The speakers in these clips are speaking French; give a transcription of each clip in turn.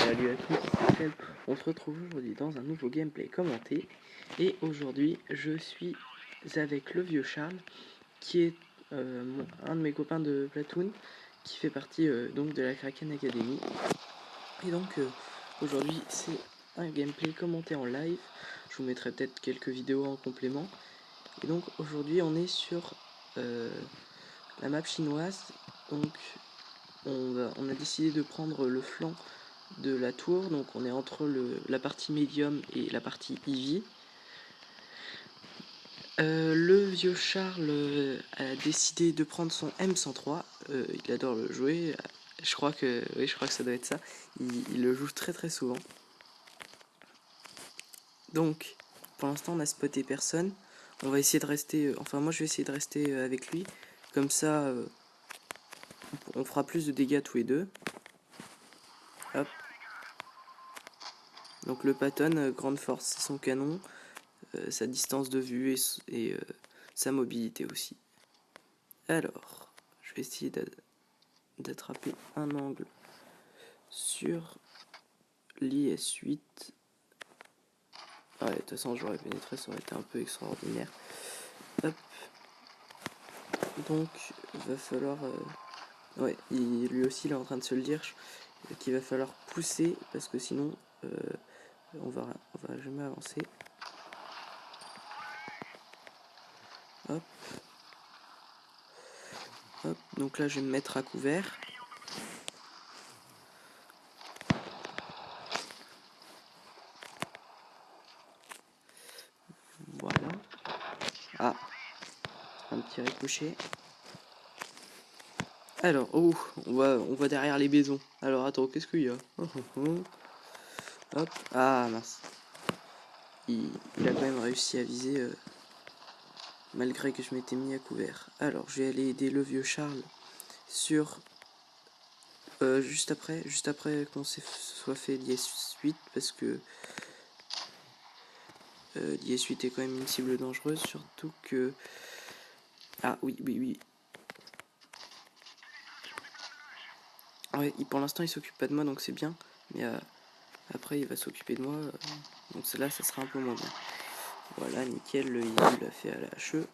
Salut à tous, c'est Seb. On se retrouve aujourd'hui dans un nouveau gameplay commenté. Et aujourd'hui, je suis avec le vieux Charles, qui est un de mes copains de Platoon, qui fait partie donc de la Kraken Academy. Et donc aujourd'hui, c'est un gameplay commenté en live. Je vous mettrai peut-être quelques vidéos en complément. Et donc aujourd'hui, on est sur la map chinoise. Donc on a décidé de prendre le flanc de la tour, donc on est entre la partie médium et la partie Eevee. Le vieux Charles a décidé de prendre son M103, il adore le jouer, je crois que ça doit être ça, il le joue très très souvent. Donc pour l'instant on a spoté personne, on va essayer de rester, enfin moi je vais essayer de rester avec lui, comme ça on fera plus de dégâts tous les deux. Hop. Donc le Patton, grande force, c'est son canon, sa distance de vue et sa mobilité aussi. Alors, je vais essayer d'attraper un angle sur l'IS-8. Ouais, de toute façon, j'aurais pénétré, ça aurait été un peu extraordinaire. Hop. Donc, il va falloir... ouais, lui aussi, il est en train de se le dire qu'il va falloir pousser, parce que sinon, on va jamais avancer. Hop. Hop, donc là, je vais me mettre à couvert. Voilà. Ah, un petit ricochet. Alors, oh, on va derrière les maisons. Alors, attends, qu'est-ce qu'il y a? Hop, ah mince. Il a quand même réussi à viser malgré que je m'étais mis à couvert. Alors, je vais aller aider le vieux Charles sur... juste après qu'on soit fait l'IS-8, parce que l'IS-8 est quand même une cible dangereuse, surtout que... Ah oui. Ouais, pour l'instant il s'occupe pas de moi, donc c'est bien, mais après il va s'occuper de moi, donc là ça sera un peu moins bien. Voilà, nickel, le Eevee l'a fait à la HE.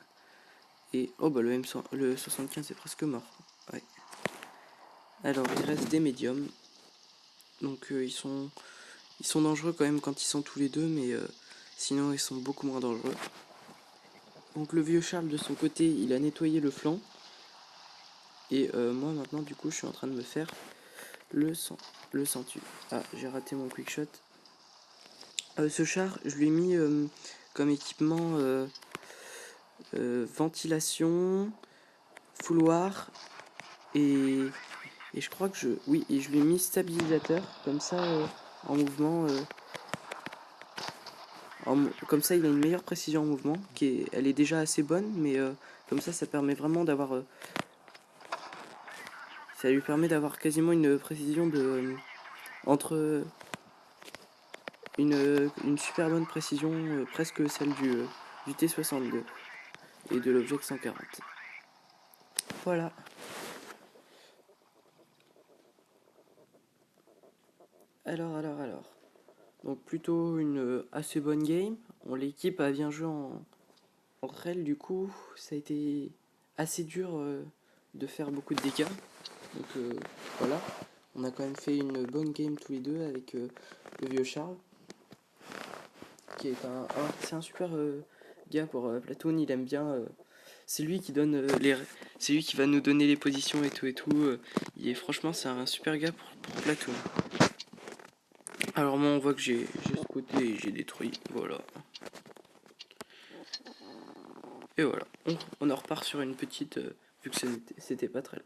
Et oh bah le 75 est presque mort. Ouais. Alors il reste des médiums. Donc ils sont dangereux quand même quand ils sont tous les deux, mais sinon ils sont beaucoup moins dangereux. Donc le vieux Charles de son côté, il a nettoyé le flanc. Et moi maintenant du coup je suis en train de me faire le centu. Ah, j'ai raté mon quick shot. Ce char, je lui ai mis comme équipement ventilation, fouloir et je crois que oui, et je lui ai mis stabilisateur, comme ça en mouvement, comme ça il a une meilleure précision en mouvement, elle est déjà assez bonne, mais comme ça permet vraiment d'avoir, ça lui permet d'avoir quasiment une précision de, entre une super bonne précision, presque celle du T62 et de l'Object 140. Voilà. Alors. Donc plutôt une assez bonne game. L'équipe a bien joué entre elles, du coup ça a été assez dur de faire beaucoup de dégâts. Donc voilà. On a quand même fait une bonne game tous les deux avec le vieux Charles. Qui est c'est un super gars pour Platoon, il aime bien. C'est lui qui donne c'est lui qui va nous donner les positions et tout. Franchement c'est un super gars pour Platoon. Alors moi on voit que j'ai spoté et j'ai détruit, voilà. Et voilà, on en repart sur une petite, vu que c'était pas très long.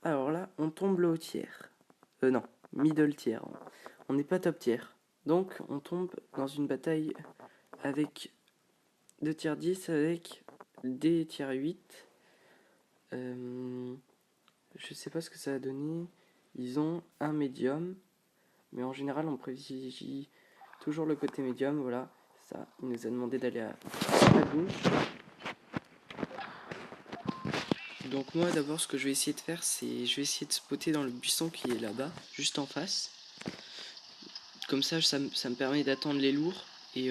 Alors là, on tombe le haut tiers. Non, middle tier. On n'est pas top tier. Donc on tombe dans une bataille avec 2 tiers 10 avec des tiers 8. Je sais pas ce que ça a donné. Ils ont un médium. Mais en général, on privilégie toujours le côté médium. Voilà, ça, il nous a demandé d'aller à gauche. Donc moi d'abord ce que je vais essayer de faire, c'est je vais essayer de spotter dans le buisson qui est là-bas, juste en face. Comme ça me permet d'attendre les lourds. Et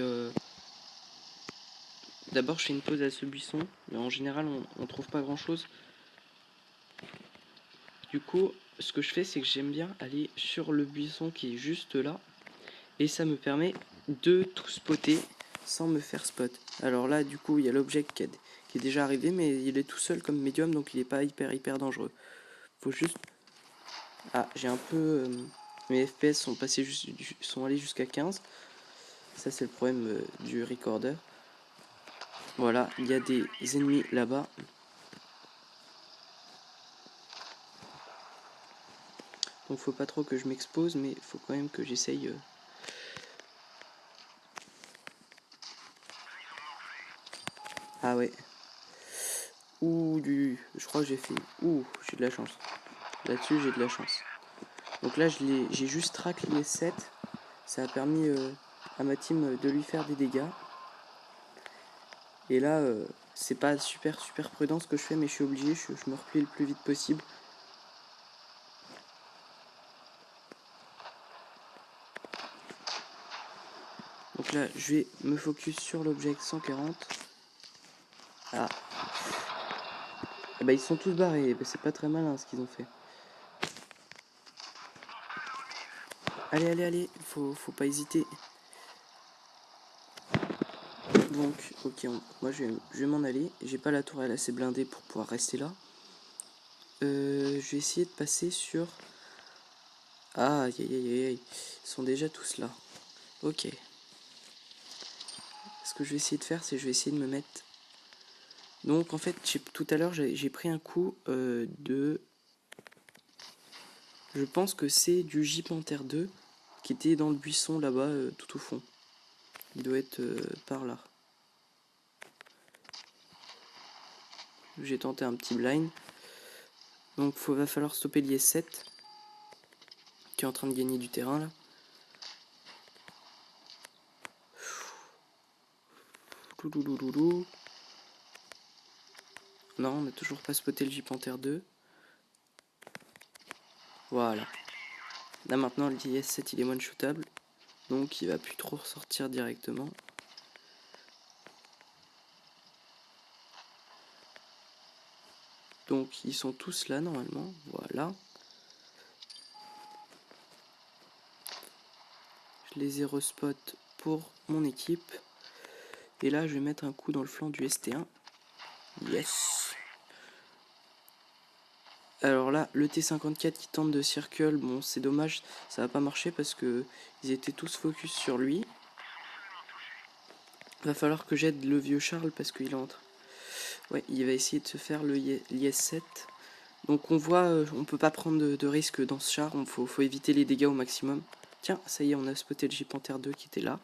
d'abord je fais une pause à ce buisson, mais en général on trouve pas grand chose. Du coup ce que je fais, c'est que j'aime bien aller sur le buisson qui est juste là. Et ça me permet de tout spotter sans me faire spot. Alors là du coup il y a l'objet qui est déjà arrivé, mais il est tout seul comme médium, donc il est pas hyper dangereux. Faut juste... Ah, j'ai un peu... mes FPS sont allés jusqu'à 15. Ça c'est le problème du recorder. Voilà, il y a des ennemis là-bas. Donc faut pas trop que je m'expose, mais faut quand même que j'essaye... Ah ouais. Ouh, je crois que j'ai fait... Ouh, j'ai de la chance. Là-dessus, j'ai de la chance. Donc là, j'ai juste track l'IS-7. Ça a permis à ma team de lui faire des dégâts. Et là, c'est pas super prudent ce que je fais, mais je suis obligé, je me replie le plus vite possible. Donc là, je vais me focus sur l'objet 140. Ah. Et bah ils sont tous barrés, bah, c'est pas très malin ce qu'ils ont fait. Allez, faut pas hésiter. Donc, ok, moi je vais m'en aller. J'ai pas la tourelle assez blindée pour pouvoir rester là. Je vais essayer de passer sur... Ah, aïe. Ils sont déjà tous là. Ok. Ce que je vais essayer de faire, c'est je vais essayer de me mettre... Donc en fait, tout à l'heure, j'ai pris un coup de... Je pense que c'est du J-Panther 2 qui était dans le buisson là-bas, tout au fond. Il doit être par là. J'ai tenté un petit blind. Donc va falloir stopper l'IS-7 qui est en train de gagner du terrain là. Non, on n'a toujours pas spoté le J-Panther 2. Voilà. Là maintenant l'IS-7 il est one-shootable. Donc il va plus trop ressortir directement. Donc ils sont tous là normalement. Voilà. Je les ai respot pour mon équipe. Et là je vais mettre un coup dans le flanc du ST1. Yes. Alors là, le T54 qui tente de circle, bon c'est dommage, ça va pas marcher parce que ils étaient tous focus sur lui. Va falloir que j'aide le vieux Charles parce qu'il entre. Ouais, il va essayer de se faire l'IS-7. Donc on voit, on peut pas prendre de risque dans ce char, faut éviter les dégâts au maximum. Tiens, ça y est, on a spoté le J-Panther 2 qui était là.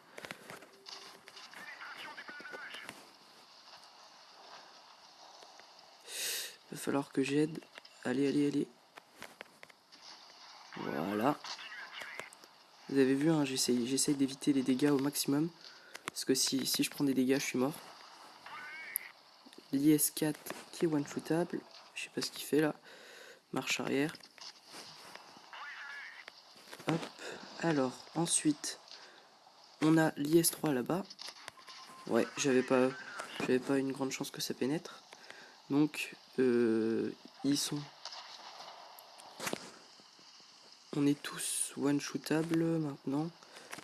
Va falloir que j'aide. Allez. Voilà. Vous avez vu, hein, j'essaye d'éviter les dégâts au maximum. Parce que si je prends des dégâts, je suis mort. L'IS-4 qui est one-shootable. Je sais pas ce qu'il fait là. Marche arrière. Hop. Alors, ensuite, on a l'IS-3 là-bas. Ouais, j'avais pas une grande chance que ça pénètre. Donc, ils sont... On est tous one-shootable maintenant.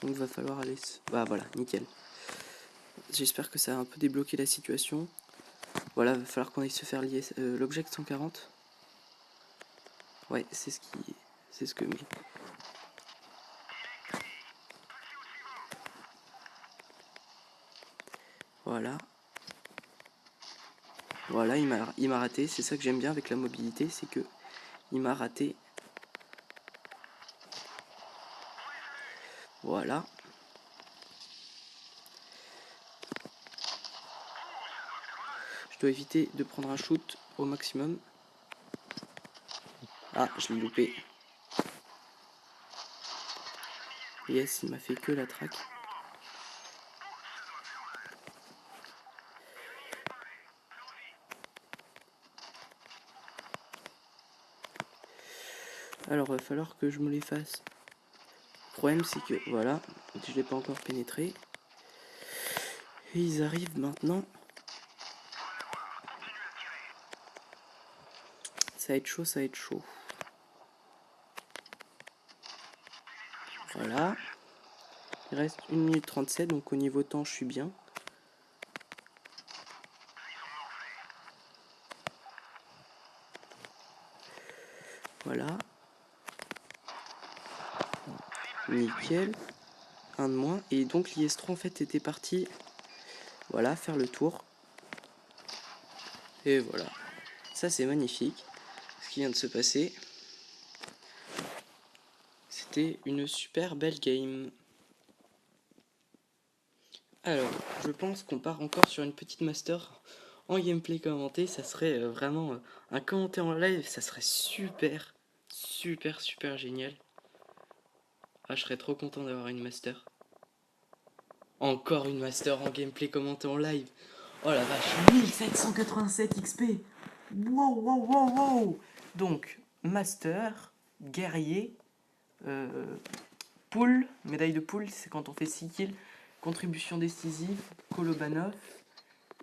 Donc, va falloir aller... Bah voilà, nickel. J'espère que ça a un peu débloqué la situation. Voilà, va falloir qu'on aille se faire l'objet 140. Ouais, c'est ce que... Voilà. Voilà, il m'a raté. C'est ça que j'aime bien avec la mobilité, c'est que il m'a raté. Voilà. Je dois éviter de prendre un shoot au maximum. Ah, je l'ai loupé. Yes, il m'a fait que la track. Alors va falloir que je me les fasse. Le problème c'est que voilà, je l'ai pas encore pénétré. Et ils arrivent maintenant. Ça va être chaud, ça va être chaud. Voilà. Il reste 1 minute 37, donc au niveau temps je suis bien. Voilà. Nickel. Un de moins. Et donc l'IS-3 en fait était parti, voilà, faire le tour. Et voilà. Ça c'est magnifique. Ce qui vient de se passer. C'était une super belle game. Alors, je pense qu'on part encore sur une petite master en gameplay commenté. Ça serait vraiment un commenté en live, ça serait super, super, super génial. Ah, je serais trop content d'avoir une master. Encore une master en gameplay commenté en live. Oh la vache, 1787 XP. Wow, wow, wow, wow. Donc, master, guerrier, poule, médaille de poule, c'est quand on fait 6 kills. Contribution décisive, Kolobanov.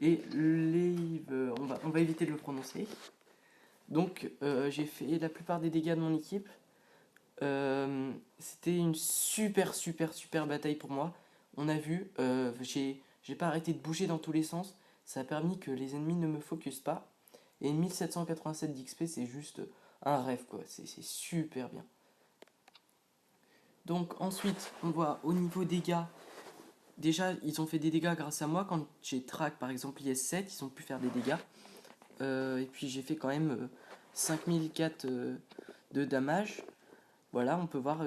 Et on va éviter de le prononcer. Donc j'ai fait la plupart des dégâts de mon équipe. C'était une super bataille pour moi. On a vu, j'ai pas arrêté de bouger dans tous les sens. Ça a permis que les ennemis ne me focusent pas. Et 1787 d'XP, c'est juste un rêve quoi. C'est super bien. Donc ensuite, on voit au niveau dégâts. Déjà, ils ont fait des dégâts grâce à moi. Quand j'ai track par exemple IS-7, ils ont pu faire des dégâts. Et puis j'ai fait quand même 5004 de damage. Voilà, on peut voir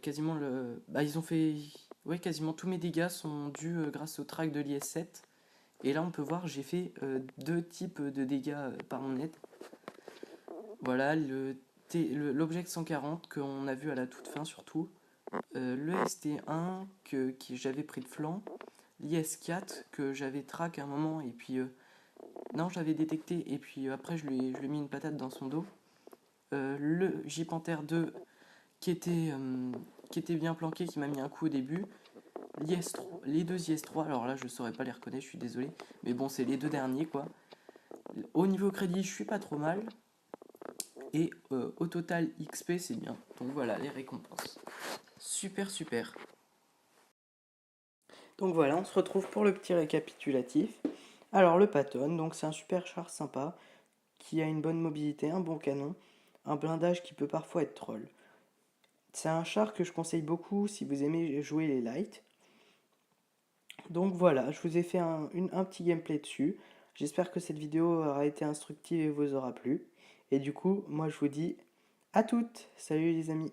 quasiment le. Bah, ils ont fait. Ouais, quasiment tous mes dégâts sont dus grâce au track de l'IS-7. Et là, on peut voir, j'ai fait deux types de dégâts par mon aide. Voilà, l'object 140 qu'on a vu à la toute fin surtout. Le ST1 que j'avais pris de flanc. L'IS-4 que j'avais track à un moment et puis. Non, j'avais détecté et puis après je lui ai mis une patate dans son dos. Le J-Panther 2 qui était bien planqué, qui m'a mis un coup au début. Les deux IS-3, alors là je saurais pas les reconnaître, je suis désolé. Mais bon, c'est les deux derniers quoi. Au niveau crédit, je suis pas trop mal. Et au total XP, c'est bien. Donc voilà, les récompenses. Super, super. Donc voilà, on se retrouve pour le petit récapitulatif. Alors le Patton, donc c'est un super char sympa, qui a une bonne mobilité, un bon canon, un blindage qui peut parfois être troll. C'est un char que je conseille beaucoup si vous aimez jouer les lights. Donc voilà, je vous ai fait un petit gameplay dessus. J'espère que cette vidéo aura été instructive et vous aura plu. Et du coup, moi je vous dis à toutes. Salut les amis.